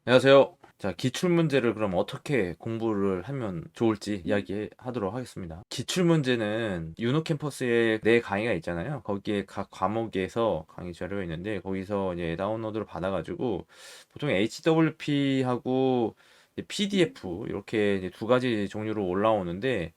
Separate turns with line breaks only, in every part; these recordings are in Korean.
안녕하세요. 자, 기출문제를 그럼 어떻게 공부를 하면 좋을지 이야기하도록 하겠습니다. 기출문제는 유노 캠퍼스에 네 강의가 있잖아요. 거기에 각 과목에서 강의 자료가 있는데 거기서 이제 다운로드를 받아가지고 보통 HWP하고 PDF 이렇게 이제 두 가지 종류로 올라오는데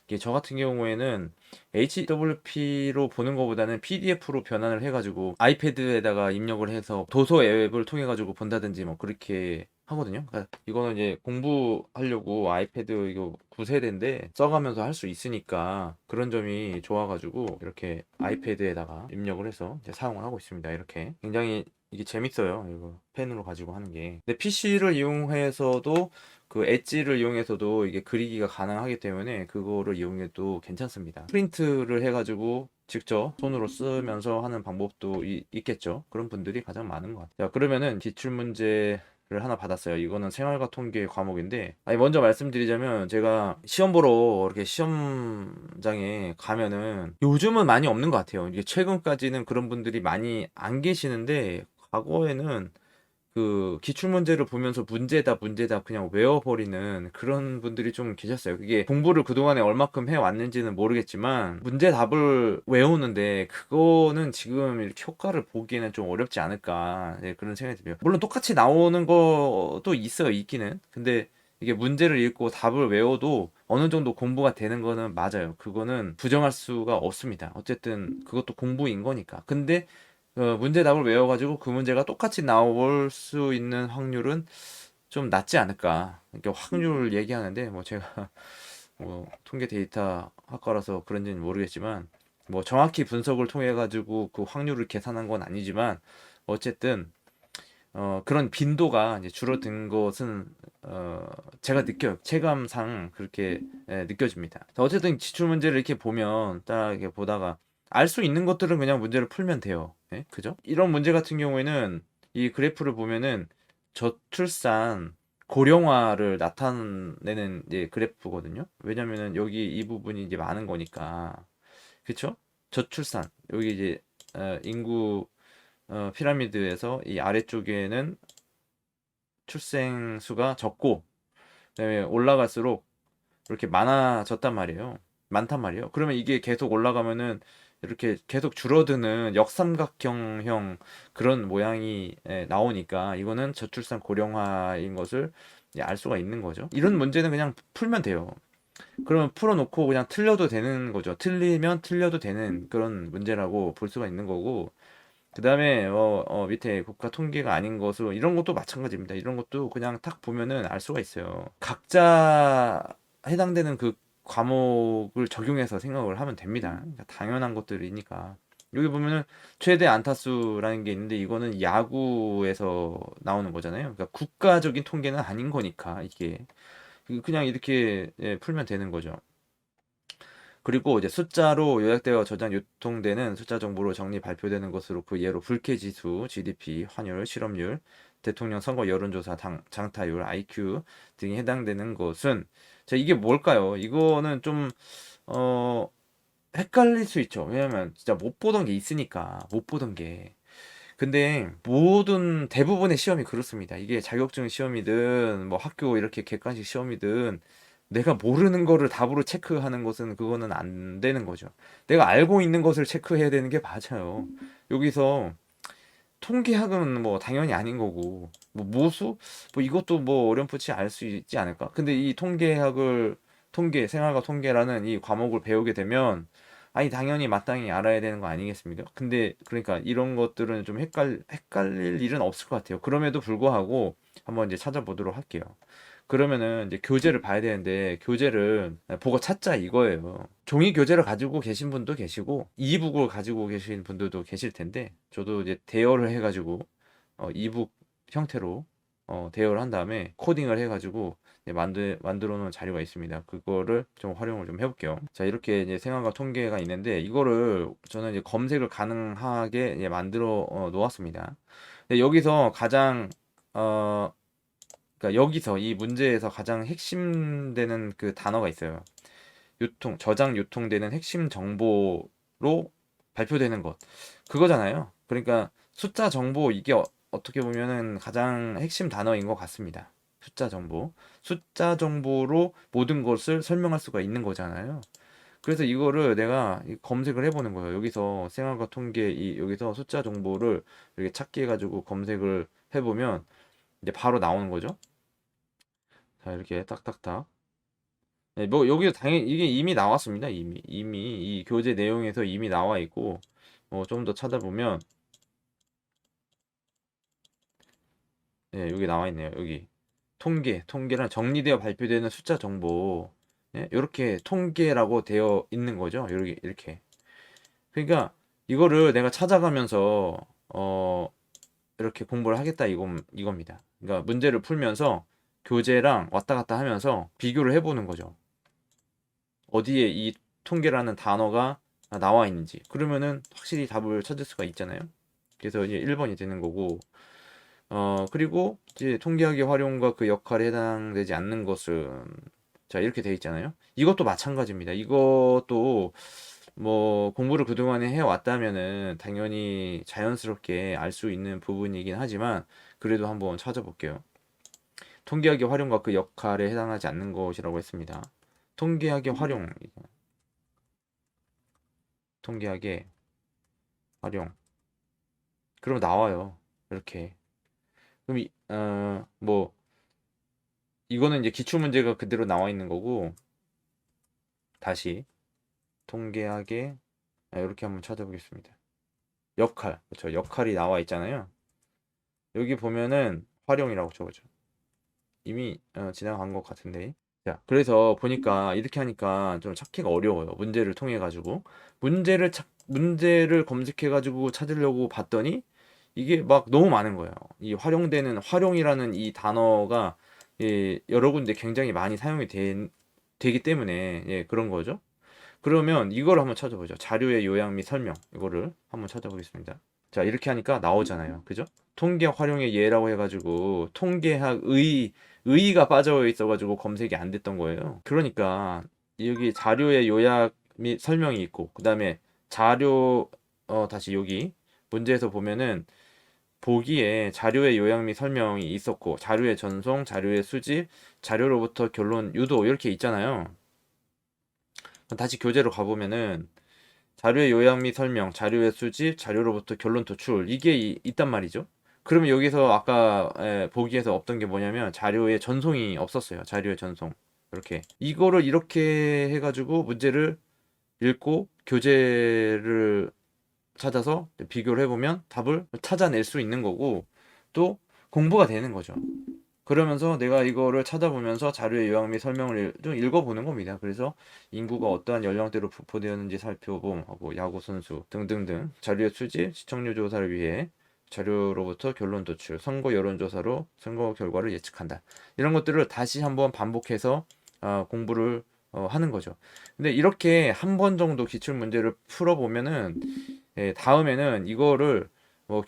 이게 저 같은 경우에는 HWP로 보는 것보다는 PDF로 변환을 해가지고 아이패드에다가 입력을 해서 도서 앱을 통해 가지고 본다든지 뭐 그렇게 하거든요. 그러니까 이거는 이제 공부하려고 아이패드 이거 9세대인데 써가면서 할 수 있으니까 그런 점이 좋아가지고 이렇게 아이패드에다가 입력을 해서 이제 사용을 하고 있습니다. 이렇게 굉장히 이게 재밌어요. 이거 펜으로 가지고 하는 게. 근데 PC를 이용해서도 그 엣지를 이용해서도 이게 그리기가 가능하기 때문에 그거를 이용해도 괜찮습니다. 프린트를 해가지고 직접 손으로 쓰면서 하는 방법도 있겠죠. 그런 분들이 가장 많은 것 같아요. 자, 그러면은 기출문제를 하나 받았어요. 이거는 생활과 통계 과목인데, 아니, 먼저 말씀드리자면, 제가 시험 보러 이렇게 시험장에 가면은 요즘은 많이 없는 것 같아요. 이게 최근까지는 그런 분들이 많이 안 계시는데, 과거에는 그 기출문제를 보면서 문제다 그냥 외워버리는 그런 분들이 좀 계셨어요. 그게 공부를 그동안에 얼마큼 해왔는지는 모르겠지만 문제 답을 외우는데 그거는 지금 이렇게 효과를 보기에는 좀 어렵지 않을까, 네, 그런 생각이 들어요. 물론 똑같이 나오는 것도 있어요, 있기는. 근데 이게 문제를 읽고 답을 외워도 어느 정도 공부가 되는 거는 맞아요. 그거는 부정할 수가 없습니다. 어쨌든 그것도 공부인 거니까. 근데 문제 답을 외워가지고 그 문제가 똑같이 나올 수 있는 확률은 좀 낮지 않을까. 이렇게 확률 얘기하는데 뭐 제가 뭐 통계 데이터 학과라서 그런지는 모르겠지만 뭐 정확히 분석을 통해 가지고 그 확률을 계산한 건 아니지만 어쨌든 그런 빈도가 이제 줄어든 것은 제가 느껴요. 체감상 그렇게 느껴집니다. 자, 어쨌든 지출 문제를 이렇게 보면 딱 이렇게 보다가 알 수 있는 것들은 그냥 문제를 풀면 돼요. 예? 그죠? 이런 문제 같은 경우에는 이 그래프를 보면은 저출산 고령화를 나타내는 이제 그래프거든요. 왜냐면은 여기 이 부분이 이제 많은 거니까. 그쵸? 저출산. 여기 이제 인구 피라미드에서 이 아래쪽에는 출생 수가 적고 그다음에 올라갈수록 이렇게 많아졌단 말이에요. 많단 말이에요. 그러면 이게 계속 올라가면은 이렇게 계속 줄어드는 역삼각형형 그런 모양이 나오니까 이거는 저출산 고령화인 것을 이제 알 수가 있는 거죠. 이런 문제는 그냥 풀면 돼요. 그러면 풀어놓고 그냥 틀려도 되는 거죠. 틀리면 틀려도 되는 그런 문제라고 볼 수가 있는 거고, 그 다음에 밑에 국가 통계가 아닌 것으로 이런 것도 마찬가지입니다. 이런 것도 그냥 딱 보면은 알 수가 있어요. 각자 해당되는 그 과목을 적용해서 생각을 하면 됩니다. 그러니까 당연한 것들이니까. 여기 보면은 최대 안타수라는 게 있는데 이거는 야구에서 나오는 거잖아요. 그러니까 국가적인 통계는 아닌 거니까 이게 그냥 이렇게 풀면 되는 거죠. 그리고 이제 숫자로 요약되어 저장 유통되는 숫자 정보로 정리 발표되는 것으로 그 예로 불쾌지수, GDP, 환율, 실업률, 대통령 선거 여론조사, 장타율, IQ 등이 해당되는 것은 자, 이게 뭘까요? 이거는 좀 어, 헷갈릴 수 있죠. 왜냐면 진짜 못 보던 게 있으니까 못 보던 게. 근데 모든 대부분의 시험이 그렇습니다. 이게 자격증 시험이든 뭐 학교 이렇게 객관식 시험이든 내가 모르는 거를 답으로 체크하는 것은 그거는 안 되는 거죠. 내가 알고 있는 것을 체크해야 되는 게 맞아요. 여기서 통계학은 뭐 당연히 아닌 거고 뭐 모수 뭐 이것도 뭐 어렴풋이 알 수 있지 않을까? 근데 이 생활과 통계라는 이 과목을 배우게 되면 아니 당연히 마땅히 알아야 되는 거 아니겠습니까? 근데 그러니까 이런 것들은 좀 헷갈릴 일은 없을 것 같아요. 그럼에도 불구하고 한번 이제 찾아보도록 할게요. 그러면은 이제 교재를 봐야 되는데 교재를 보고 찾자 이거예요. 종이 교재를 가지고 계신 분도 계시고 이북을 가지고 계신 분들도 계실 텐데 저도 이제 대여를 해가지고 이북 형태로 대여를 한 다음에 코딩을 해가지고 이제 만들어 놓은 자료가 있습니다. 그거를 좀 활용을 좀 해볼게요. 자, 이렇게 이제 생활과 통계가 있는데 이거를 저는 이제 검색을 가능하게 이제 만들어 놓았습니다. 근데 여기서 가장 어, 그러니까 여기서 이 문제에서 가장 핵심되는 그 단어가 있어요. 저장 유통되는 핵심 정보로 발표되는 것. 그거잖아요. 그러니까 숫자 정보 이게 어떻게 보면은 가장 핵심 단어인 것 같습니다. 숫자 정보. 숫자 정보로 모든 것을 설명할 수가 있는 거잖아요. 그래서 이거를 내가 검색을 해보는 거예요. 여기서 생활과 통계, 여기서 숫자 정보를 이렇게 찾기 해가지고 검색을 해보면 이제 바로 나오는 거죠. 자, 이렇게 딱딱딱. 네, 뭐 여기도 당연히 이게 이미 나왔습니다. 이미 이 교재 내용에서 이미 나와 있고, 좀 더 찾아보면, 네, 여기 나와 있네요. 여기 통계랑 정리되어 발표되는 숫자 정보, 네, 이렇게 통계라고 되어 있는 거죠. 이렇게. 그러니까 이거를 내가 찾아가면서 이렇게 공부를 하겠다 이겁니다. 그러니까 문제를 풀면서 교재랑 왔다 갔다 하면서 비교를 해보는 거죠. 어디에 이 통계라는 단어가 나와 있는지. 그러면은 확실히 답을 찾을 수가 있잖아요. 그래서 이제 1번이 되는 거고, 그리고 이제 통계학의 활용과 그 역할에 해당되지 않는 것은, 자, 이렇게 돼 있잖아요. 이것도 마찬가지입니다. 이것도 뭐 공부를 그동안에 해왔다면은 당연히 자연스럽게 알 수 있는 부분이긴 하지만, 그래도 한번 찾아볼게요. 통계학의 활용과 그 역할에 해당하지 않는 것이라고 했습니다. 통계학의 활용, 통계학의 활용. 그럼 나와요. 이렇게. 그럼 뭐 이거는 이제 기출 문제가 그대로 나와 있는 거고, 다시 통계학의 이렇게 한번 찾아보겠습니다. 역할, 그렇죠. 역할이 나와 있잖아요. 여기 보면은 활용이라고 적어죠. 이미 지나간 것 같은데. 자, 그래서 보니까 이렇게 하니까 좀 찾기가 어려워요. 문제를 통해 가지고 문제를 검색해 가지고 찾으려고 봤더니 이게 막 너무 많은 거예요. 이 활용되는 활용이라는 이 단어가 여러 군데 굉장히 많이 되기 때문에 그런 거죠. 그러면 이걸 한번 찾아보죠. 자료의 요약 및 설명. 이거를 한번 찾아보겠습니다. 자, 이렇게 하니까 나오잖아요. 그죠? 통계학 활용의 예라고 해가지고 의의가 빠져 있어가지고 검색이 안 됐던 거예요. 그러니까 여기 자료의 요약 및 설명이 있고, 그 다음에 자료, 다시 여기 문제에서 보면은 보기에 자료의 요약 및 설명이 있었고, 자료의 전송, 자료의 수집, 자료로부터 결론 유도 이렇게 있잖아요. 다시 교재로 가보면은 자료의 요약 및 설명, 자료의 수집, 자료로부터 결론 도출 이게 있단 말이죠. 그러면 여기서 아까 보기에서 없던 게 뭐냐면 자료의 전송이 없었어요. 자료의 전송. 이렇게 이거를 이렇게 해가지고 문제를 읽고 교재를 찾아서 비교를 해보면 답을 찾아낼 수 있는 거고 또 공부가 되는 거죠. 그러면서 내가 이거를 찾아보면서 자료의 요약 및 설명을 좀 읽어보는 겁니다. 그래서 인구가 어떠한 연령대로 분포되었는지 살펴봄 하고 야구 선수 등등등 자료의 수집, 시청률 조사를 위해 자료로부터 결론 도출, 선거 여론조사로 선거 결과를 예측한다. 이런 것들을 다시 한번 반복해서 공부를 하는 거죠. 근데 이렇게 한 번 정도 기출 문제를 풀어보면은 다음에는 이거를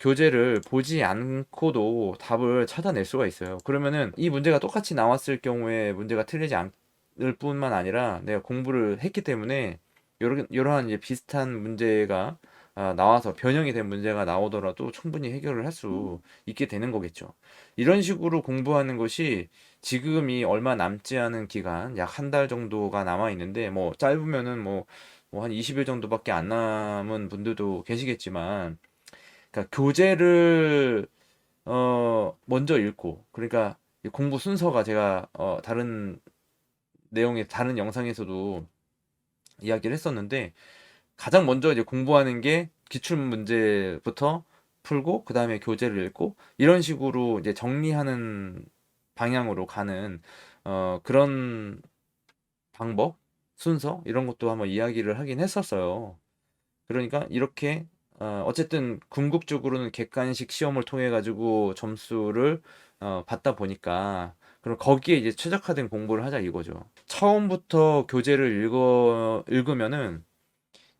교재를 보지 않고도 답을 찾아낼 수가 있어요. 그러면은 이 문제가 똑같이 나왔을 경우에 문제가 틀리지 않을 뿐만 아니라 내가 공부를 했기 때문에 이러한 이제 비슷한 문제가 나와서 변형이 된 문제가 나오더라도 충분히 해결을 할 수 있게 되는 거겠죠. 이런 식으로 공부하는 것이 지금이 얼마 남지 않은 기간, 약 한 달 정도가 남아 있는데 뭐 짧으면은 뭐 한 20일 정도밖에 안 남은 분들도 계시겠지만 그러니까 교재를 먼저 읽고 그러니까 이 공부 순서가 제가 다른 내용의 다른 영상에서도 이야기를 했었는데 가장 먼저 이제 공부하는 게 기출 문제부터 풀고 그다음에 교재를 읽고 이런 식으로 이제 정리하는 방향으로 가는 그런 방법, 순서 이런 것도 한번 이야기를 하긴 했었어요. 그러니까 이렇게 어쨌든 궁극적으로는 객관식 시험을 통해 가지고 점수를 받다 보니까 그럼 거기에 이제 최적화된 공부를 하자 이거죠. 처음부터 교재를 읽으면은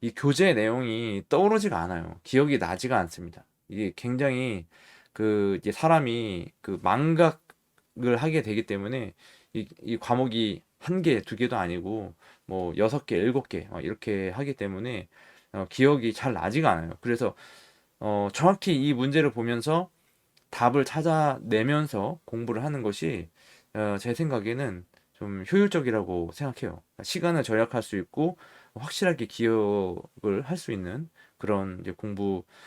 이 교재 내용이 떠오르지가 않아요. 기억이 나지가 않습니다. 이게 굉장히 그 이제 사람이 그 망각을 하게 되기 때문에 이 과목이 한 개, 두 개도 아니고 뭐 여섯 개, 일곱 개 이렇게 하기 때문에 기억이 잘 나지가 않아요. 그래서 정확히 이 문제를 보면서 답을 찾아내면서 공부를 하는 것이 제 생각에는 좀 효율적이라고 생각해요. 시간을 절약할 수 있고 확실하게 기억을 할 수 있는 그런 이제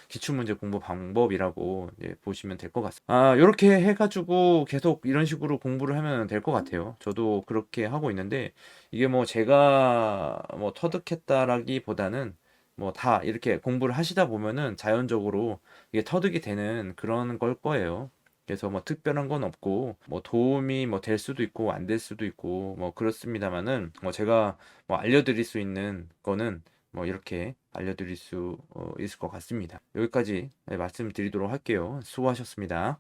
기출문제 공부 방법이라고 이제 보시면 될 것 같습니다. 이렇게 해가지고 계속 이런 식으로 공부를 하면 될 것 같아요. 저도 그렇게 하고 있는데 이게 뭐 제가 뭐 터득했다라기보다는 뭐 다 이렇게 공부를 하시다 보면은 자연적으로 이게 터득이 되는 그런 걸 거예요. 그래서 뭐 특별한 건 없고 뭐 도움이 뭐 될 수도 있고 안 될 수도 있고 뭐 그렇습니다만은 뭐 제가 뭐 알려드릴 수 있는 거는 뭐 이렇게 알려드릴 수 있을 것 같습니다. 여기까지 말씀드리도록 할게요. 수고하셨습니다.